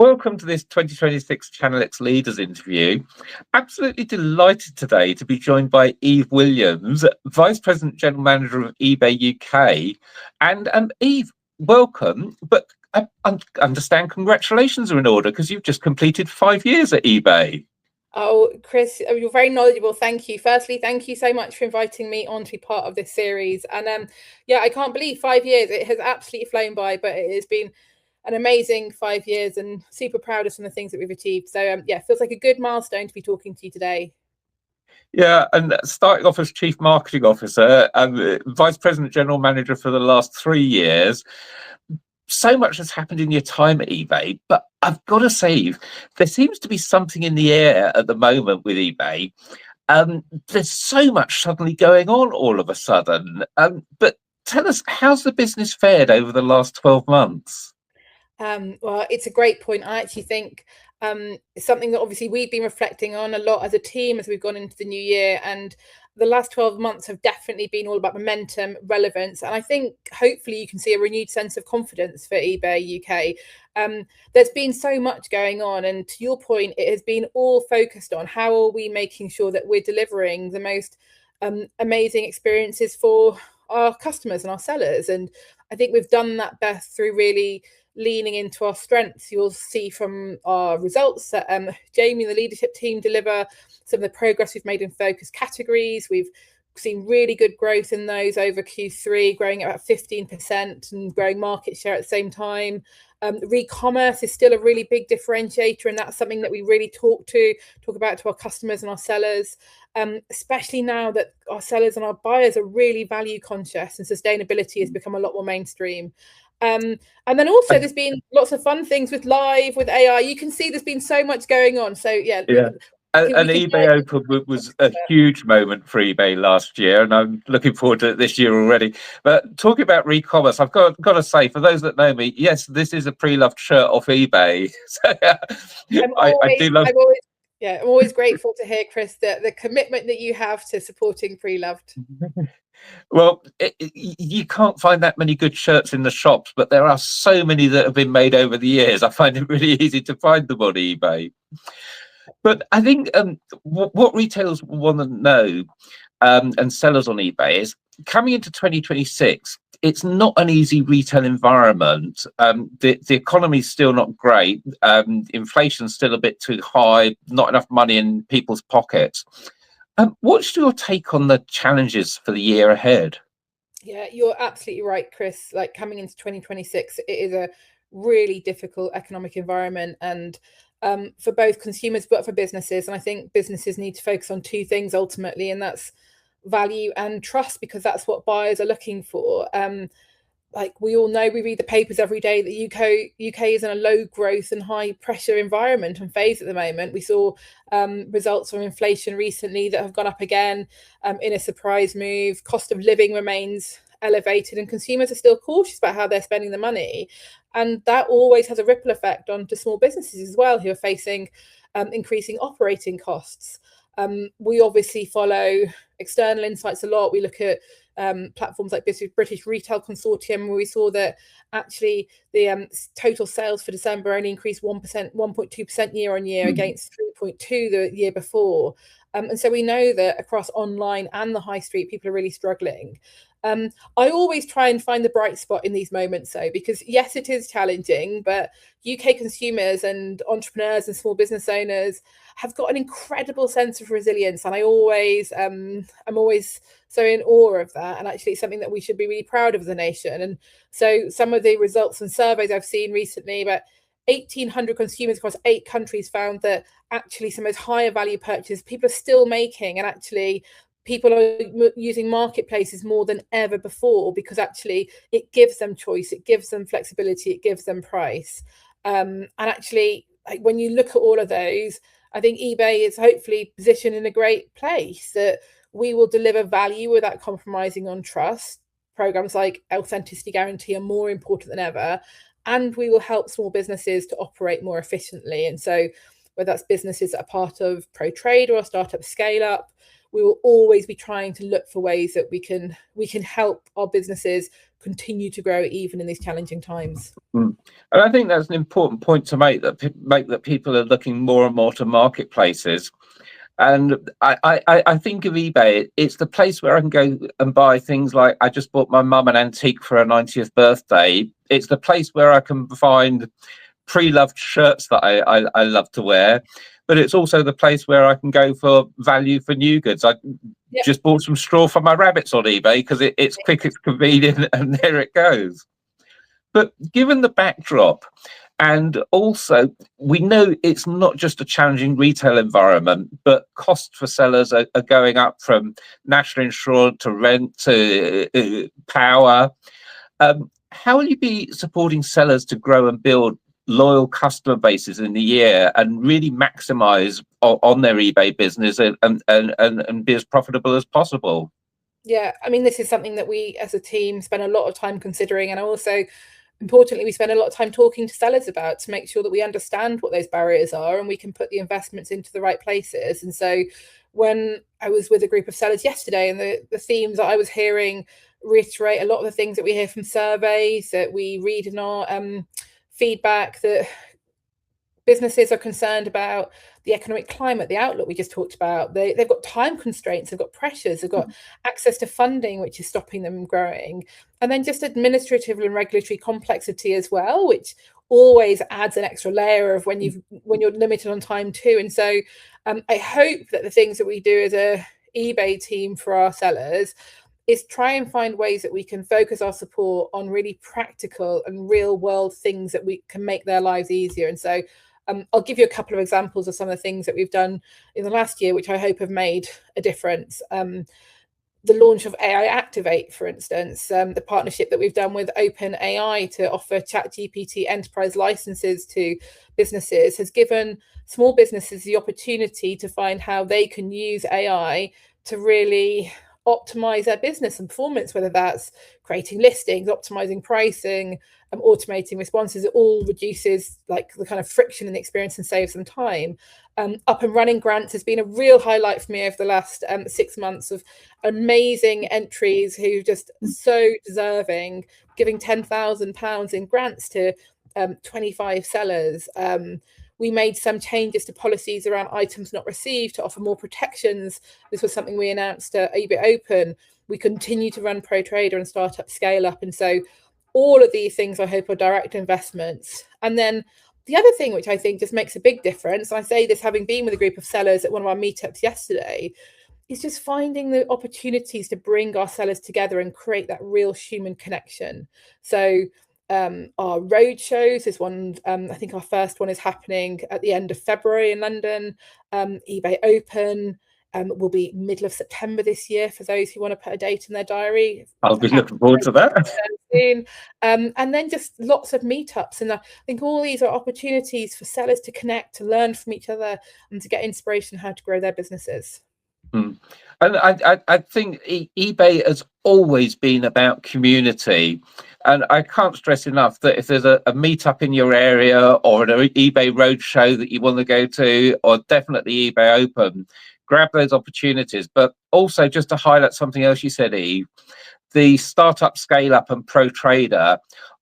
Welcome to this 2026 ChannelX Leaders interview. Absolutely delighted today to be joined by Eve Williams, Vice President General Manager of eBay UK. And Eve, welcome, but I understand congratulations are in order because you've just completed 5 years at eBay. Oh, Chris, you're very knowledgeable. Thank you. Firstly, thank you so much for inviting me on to be part of this series. And yeah, I can't believe 5 years. It has absolutely flown by, but it has been an amazing 5 years and super proud of some of the things that we've achieved. So yeah, feels like a good milestone to be talking to you today. Yeah, and starting off as Chief Marketing Officer and Vice President General Manager for the last 3 years. So much has happened in your time at eBay, but I've got to say, there seems to be something in the air at the moment with eBay. There's so much suddenly going on all of a sudden. But tell us, how's the business fared over the last 12 months? Well, it's a great point. I actually think it's something that obviously we've been reflecting on a lot as a team as we've gone into the new year. And the last 12 months have definitely been all about momentum, relevance. And I think hopefully you can see a renewed sense of confidence for eBay UK. There's been so much going on. And to your point, it has been all focused on how are we making sure that we're delivering the most amazing experiences for our customers and our sellers. And I think we've done that best through really leaning into our strengths. You'll see from our results that Jamie and the leadership team deliver some of the progress we've made in focus categories. We've seen really good growth in those over Q3, growing at about 15% and growing market share at the same time. Re-commerce is still a really big differentiator, and that's something that we really talk about to our customers and our sellers, especially now that our sellers and our buyers are really value conscious and sustainability has become a lot more mainstream. And then also there's been lots of fun things with live, with AI. You can see there's been so much going on. So yeah. And eBay Open was a huge moment for eBay last year, and I'm looking forward to it this year already. But talking about re-commerce, I've got to say, for those that know me, yes, this is a pre-loved shirt off eBay. So, I do love. I'm always grateful to hear, Chris, the commitment that you have to supporting pre-loved. Well, you can't find that many good shirts in the shops, but there are so many that have been made over the years. I find it really easy to find them on eBay. But I think what retailers want to know and sellers on eBay is coming into 2026. It's not an easy retail environment. The economy's still not great. Inflation's still a bit too high. Not enough money in people's pockets. What's your take on the challenges for the year ahead? Yeah, you're absolutely right, Chris. Like coming into 2026, it is a really difficult economic environment, and for both consumers but for businesses. And I think businesses need to focus on two things ultimately, and that's value and trust, because that's what buyers are looking for. Like we all know, we read the papers every day that UK is in a low growth and high pressure environment and phase at the moment. We saw results from inflation recently that have gone up again in a surprise move. Cost of living remains elevated and consumers are still cautious about how they're spending the money. And that always has a ripple effect onto small businesses as well, who are facing increasing operating costs. We obviously follow external insights a lot. We look at platforms like British Retail Consortium, where we saw that actually the total sales for December only increased 1.2% year on year against 3.2% the year before. And so we know that across online and the high street, people are really struggling. I always try and find the bright spot in these moments, though, because yes, it is challenging, but UK consumers and entrepreneurs and small business owners have got an incredible sense of resilience, and I'm always so in awe of that. And actually, it's something that we should be really proud of as a nation. And so, some of the results and surveys I've seen recently, about 1,800 consumers across 8 countries found that actually some of those higher value purchases people are still making, and actually people are using marketplaces more than ever before, because actually it gives them choice, it gives them flexibility, it gives them price. And actually, like when you look at all of those, I think eBay is hopefully positioned in a great place that we will deliver value without compromising on trust. Programs like Authenticity Guarantee are more important than ever, and we will help small businesses to operate more efficiently. And so whether that's businesses that are part of Pro Trade or a startup scale up, we will always be trying to look for ways that we can help our businesses continue to grow even in these challenging times. And I think that's an important point to make, that people are looking more and more to marketplaces. And I think of eBay, it's the place where I can go and buy things like, I just bought my mum an antique for her 90th birthday. It's the place where I can find pre-loved shirts that I love to wear. But it's also the place where I can go for value for new goods. I just bought some straw for my rabbits on eBay because it's quick, it's convenient, and there it goes. But given the backdrop, and also we know it's not just a challenging retail environment, but costs for sellers are going up, from national insurance to rent to power. How will you be supporting sellers to grow and build loyal customer bases in the year and really maximize on their eBay business and be as profitable as possible? Yeah, I mean, this is something that we as a team spend a lot of time considering, and also importantly, we spend a lot of time talking to sellers about, to make sure that we understand what those barriers are and we can put the investments into the right places. And so when I was with a group of sellers yesterday, and the themes that I was hearing reiterate a lot of the things that we hear from surveys, that we read in our feedback, that businesses are concerned about the economic climate, the outlook we just talked about. They've got time constraints, they've got pressures, they've got access to funding, which is stopping them growing. And then just administrative and regulatory complexity as well, which always adds an extra layer of when you're limited on time too. And so I hope that the things that we do as a eBay team for our sellers is try and find ways that we can focus our support on really practical and real world things that we can make their lives easier. And so I'll give you a couple of examples of some of the things that we've done in the last year, which I hope have made a difference. The launch of AI Activate, for instance, the partnership that we've done with OpenAI to offer ChatGPT enterprise licenses to businesses, has given small businesses the opportunity to find how they can use AI to really optimize their business and performance, whether that's creating listings, optimizing pricing, automating responses. It all reduces like the kind of friction in the experience and saves them time. Up and running grants has been a real highlight for me over the last 6 months, of amazing entries who just so deserving, giving £10,000 in grants to 25 sellers. We made some changes to policies around items not received to offer more protections. This was something we announced at eBay Open. We continue to run Pro Trader and Startup Scale Up. And so all of these things I hope are direct investments. And then the other thing which I think just makes a big difference, and I say this having been with a group of sellers at one of our meetups yesterday, is just finding the opportunities to bring our sellers together and create that real human connection. So our road shows is one, I think our first one is happening at the end of February in London. eBay Open will be middle of September this year, for those who want to put a date in their diary. I'll be looking forward to that. Soon. And then just lots of meetups. And I think all these are opportunities for sellers to connect, to learn from each other, and to get inspiration how to grow their businesses. And I think eBay has always been about community. And I can't stress enough that if there's a meetup in your area or an eBay roadshow that you want to go to, or definitely eBay Open, grab those opportunities. But also, just to highlight something else you said, Eve, the Startup Scale Up and Pro Trader,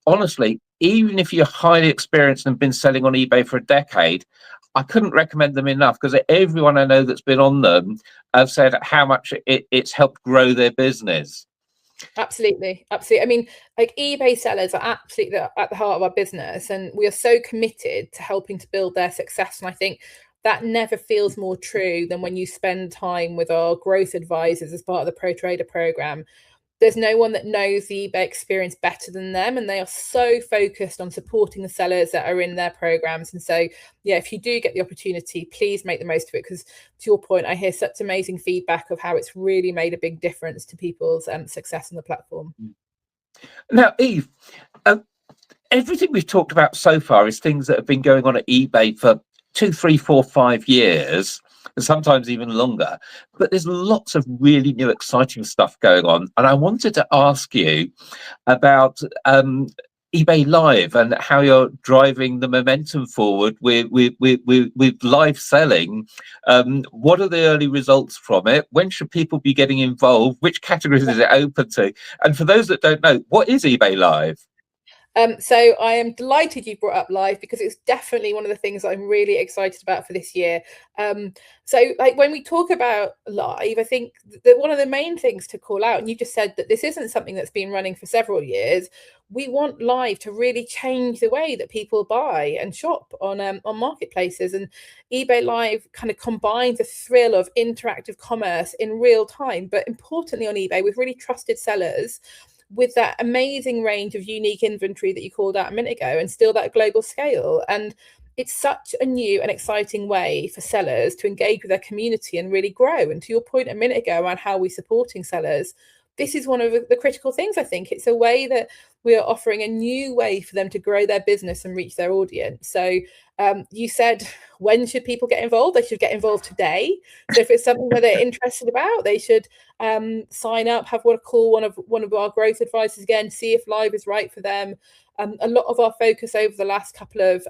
honestly, even if you're highly experienced and been selling on eBay for a decade, I couldn't recommend them enough, because everyone I know that's been on them have said how much it's helped grow their business. Absolutely. I mean, like, eBay sellers are absolutely at the heart of our business, and we are so committed to helping to build their success. And I think that never feels more true than when you spend time with our growth advisors as part of the Pro Trader program. There's no one that knows the eBay experience better than them, and they are so focused on supporting the sellers that are in their programs. And so, yeah, if you do get the opportunity, please make the most of it, because to your point, I hear such amazing feedback of how it's really made a big difference to people's success on the platform. Now, Eve, everything we've talked about so far is things that have been going on at eBay for 2, 3, 4, 5 years, and sometimes even longer. But there's lots of really new, exciting stuff going on. And I wanted to ask you about eBay Live and how you're driving the momentum forward with live selling. What are the early results from it? When should people be getting involved? Which categories is it open to? And for those that don't know, what is eBay Live? So I am delighted you brought up live, because it's definitely one of the things I'm really excited about for this year. So like when we talk about live, I think that one of the main things to call out, and you just said that this isn't something that's been running for several years. We want live to really change the way that people buy and shop on marketplaces, and eBay Live kind of combines the thrill of interactive commerce in real time, but importantly on eBay with really trusted sellers, with that amazing range of unique inventory that you called out a minute ago, and still that global scale. And it's such a new and exciting way for sellers to engage with their community and really grow. And to your point a minute ago around how we're supporting sellers, this is one of the critical things. I think it's a way that we are offering a new way for them to grow their business and reach their audience. So you said, when should people get involved? They should get involved today. So if it's something that they're interested about, they should sign up, have what I call one of our growth advisors again, see if live is right for them. A lot of our focus over the last couple of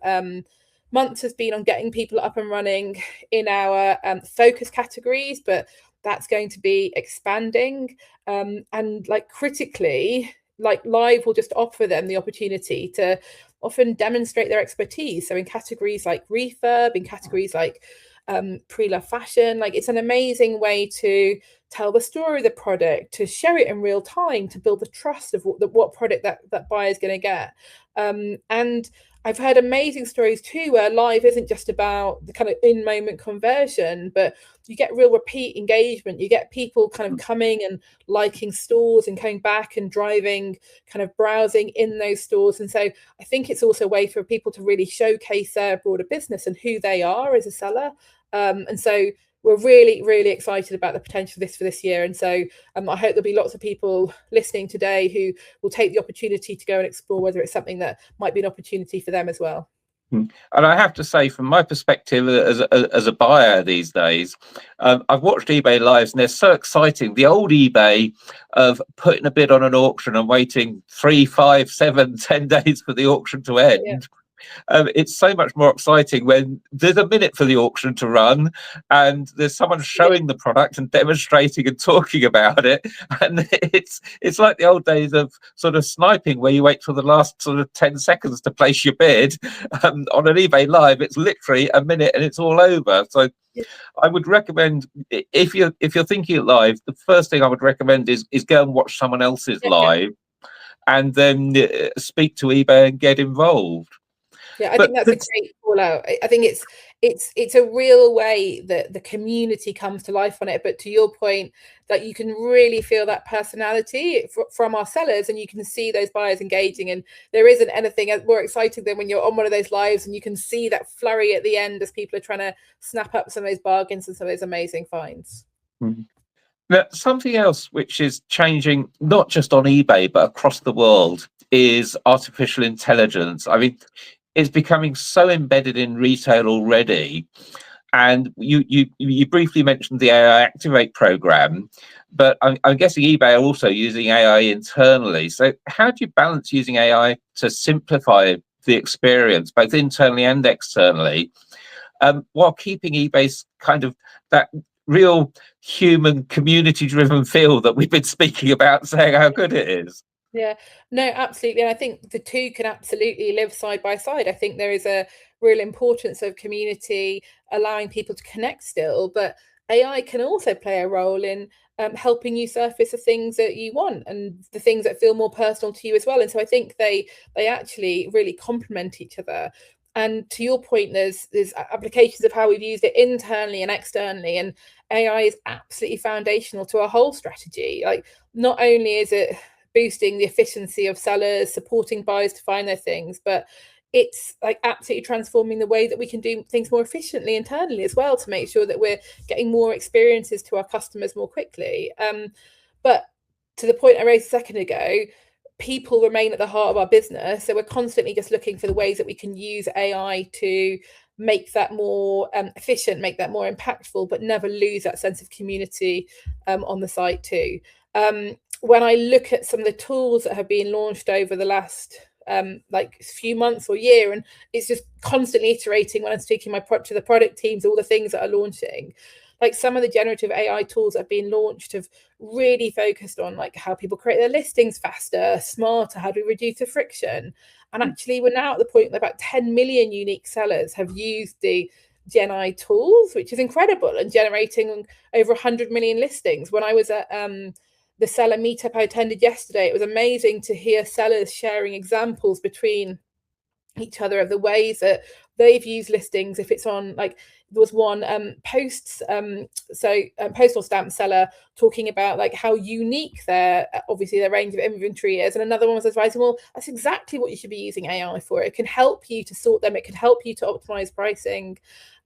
months has been on getting people up and running in our focus categories, but that's going to be expanding. And like critically, like live will just offer them the opportunity to often demonstrate their expertise. So in categories like refurb, in categories like pre-love fashion, like it's an amazing way to tell the story of the product, to share it in real time, to build the trust of what product that buyer is going to get. And I've heard amazing stories too, where live isn't just about the kind of in-moment conversion, but you get real repeat engagement. You get people kind of coming and liking stores and coming back and driving, kind of browsing in those stores. And so I think it's also a way for people to really showcase their broader business and who they are as a seller. And so we're really, really excited about the potential of this for this year. And so I hope there'll be lots of people listening today who will take the opportunity to go and explore whether it's something that might be an opportunity for them as well. And I have to say, from my perspective as a buyer these days, I've watched eBay Lives and they're so exciting. The old eBay of putting a bid on an auction and waiting 3, 5, 7, 10 days for the auction to end. Yeah. It's so much more exciting when there's a minute for the auction to run and there's someone showing the product and demonstrating and talking about it. And it's like the old days of sort of sniping, where you wait for the last sort of 10 seconds to place your bid. On an eBay Live, it's literally a minute and it's all over. So I would recommend, if you're thinking live, the first thing I would recommend is go and watch someone else's live and then speak to eBay and get involved. Yeah, I think that's a great call out. I think it's a real way that the community comes to life on it. But to your point, that you can really feel that personality from our sellers, and you can see those buyers engaging. And there isn't anything more exciting than when you're on one of those lives and you can see that flurry at the end as people are trying to snap up some of those bargains and some of those amazing finds. Mm-hmm. Now, something else which is changing, not just on eBay, but across the world, is artificial intelligence. I mean, it's becoming so embedded in retail already. And you briefly mentioned the AI Activate program, but I'm guessing eBay are also using AI internally. So how do you balance using AI to simplify the experience, both internally and externally, while keeping eBay's kind of that real human community-driven feel that we've been speaking about, saying how good it is? Yeah, no, absolutely. And I think the two can absolutely live side by side. I think there is a real importance of community, allowing people to connect still, but AI can also play a role in helping you surface the things that you want and the things that feel more personal to you as well. And so I think they actually really complement each other. And to your point, there's applications of how we've used it internally and externally, and AI is absolutely foundational to our whole strategy. Like, not only is it boosting the efficiency of sellers, supporting buyers to find their things, but it's like absolutely transforming the way that we can do things more efficiently internally as well, to make sure that we're getting more experiences to our customers more quickly. But to the point I raised a second ago, people remain at the heart of our business. So we're constantly just looking for the ways that we can use AI to make that more efficient, make that more impactful, but never lose that sense of community on the site too. When I look at some of the tools that have been launched over the last like few months or year, and it's just constantly iterating when I'm speaking to the product teams, all the things that are launching. Like some of the generative AI tools that have been launched have really focused on like how people create their listings faster, smarter, how do we reduce the friction. And actually we're now at the point that about 10 million unique sellers have used the Gen AI tools, which is incredible, and generating over 100 million listings. When I was at the seller meetup I attended yesterday, it was amazing to hear sellers sharing examples between each other of the ways that they've used listings. If it's on, like, there was one posts, so a postal stamp seller talking about like how unique their range of inventory is, and another one was advising, well, that's exactly what you should be using AI for. It can help you to sort them, it can help you to optimize pricing.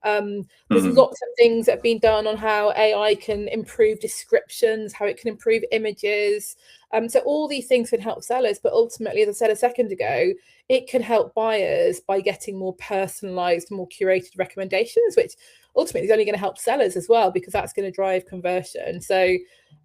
There's lots of things that have been done on how AI can improve descriptions, how it can improve images. So all these things can help sellers, but ultimately, as I said a second ago, it can help buyers by getting more personalized, more curated recommendations, which ultimately is only going to help sellers as well, because that's going to drive conversion. So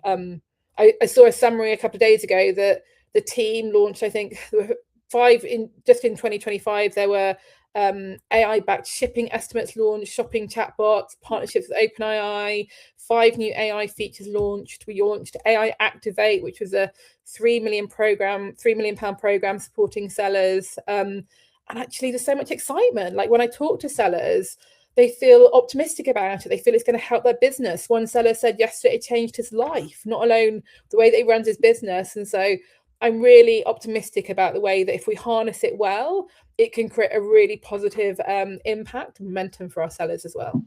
I saw a summary a couple of days ago that the team launched, I think there were 5 in 2025. There were AI-backed shipping estimates launched, shopping chatbots, partnerships with OpenAI, 5 new AI features launched. We launched AI Activate, which was a £3 million program supporting sellers. And actually, there's so much excitement. Like when I talk to sellers, they feel optimistic about it. They feel it's going to help their business. One seller said yesterday it changed his life, not alone the way that he runs his business. And so I'm really optimistic about the way that if we harness it well, it can create a really positive impact, momentum for our sellers as well.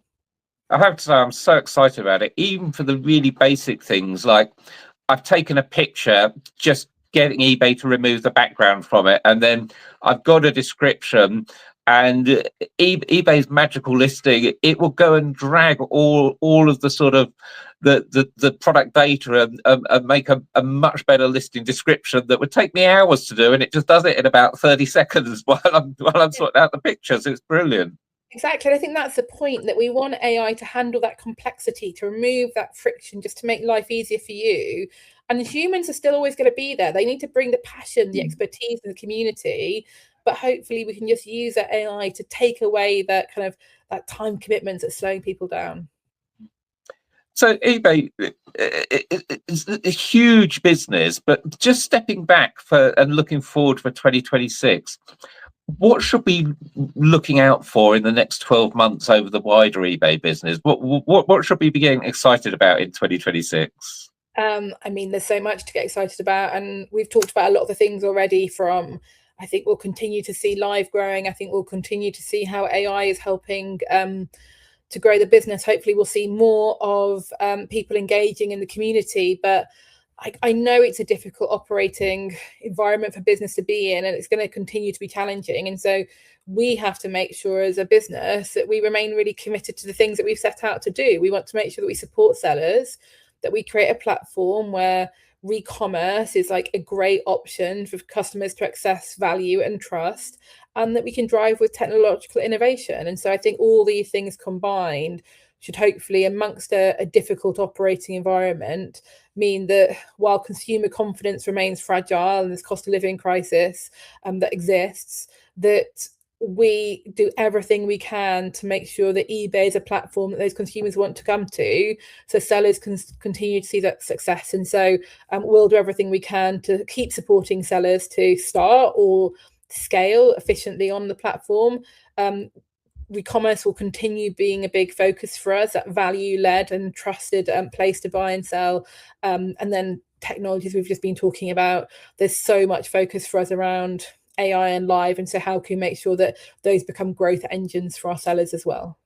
I have to say, I'm so excited about it, even for the really basic things. Like I've taken a picture, just getting eBay to remove the background from it, and then I've got a description, and eBay's magical listing, it will go and drag all of the sort of the product data and make a much better listing description that would take me hours to do, and it just does it in about 30 seconds while I'm sorting out the pictures. It's brilliant. Exactly. And I think that's the point, that we want AI to handle that complexity, to remove that friction, just to make life easier for you. And humans are still always going to be there. They need to bring the passion, the expertise in the community, but hopefully we can just use that AI to take away that kind of that time commitment that's slowing people down. So eBay is a huge business, but just stepping back and looking forward for 2026, what should we be looking out for in the next 12 months over the wider eBay business? What should we be getting excited about in 2026? I mean, there's so much to get excited about, and we've talked about a lot of the things already. From, I think we'll continue to see live growing. I think we'll continue to see how AI is helping to grow the business. Hopefully we'll see more of people engaging in the community, but I know it's a difficult operating environment for business to be in, and it's going to continue to be challenging. And so we have to make sure as a business that we remain really committed to the things that we've set out to do. We want to make sure that we support sellers, that we create a platform where re-commerce is like a great option for customers to access value and trust, and that we can drive with technological innovation. And so I think all these things combined should hopefully, amongst a difficult operating environment, mean that while consumer confidence remains fragile and this cost of living crisis that exists, that we do everything we can to make sure that eBay is a platform that those consumers want to come to, so sellers can continue to see that success. And so we'll do everything we can to keep supporting sellers to start or scale efficiently on the platform. Re-commerce will continue being a big focus for us, that value-led and trusted place to buy and sell. And then technologies we've just been talking about, there's so much focus for us around AI and live, and so how can we make sure that those become growth engines for our sellers as well?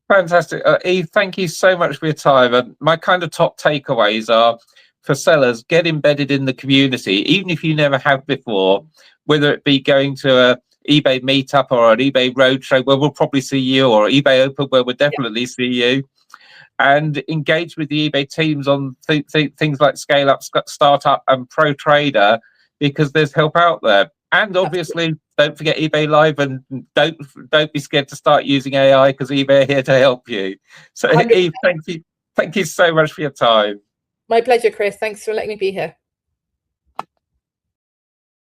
Fantastic. Eve, thank you so much for your time. And my kind of top takeaways are, for sellers, get embedded in the community, even if you never have before, whether it be going to a eBay meetup or an eBay roadshow where we'll probably see you, or eBay Open where we'll definitely see you, and engage with the eBay teams on things like Scale Up, Startup and Pro Trader, because there's help out there. And obviously, don't forget eBay Live, and don't be scared to start using AI, because eBay are here to help you. So 100%. Eve, thank you so much for your time. My pleasure, Chris. Thanks for letting me be here.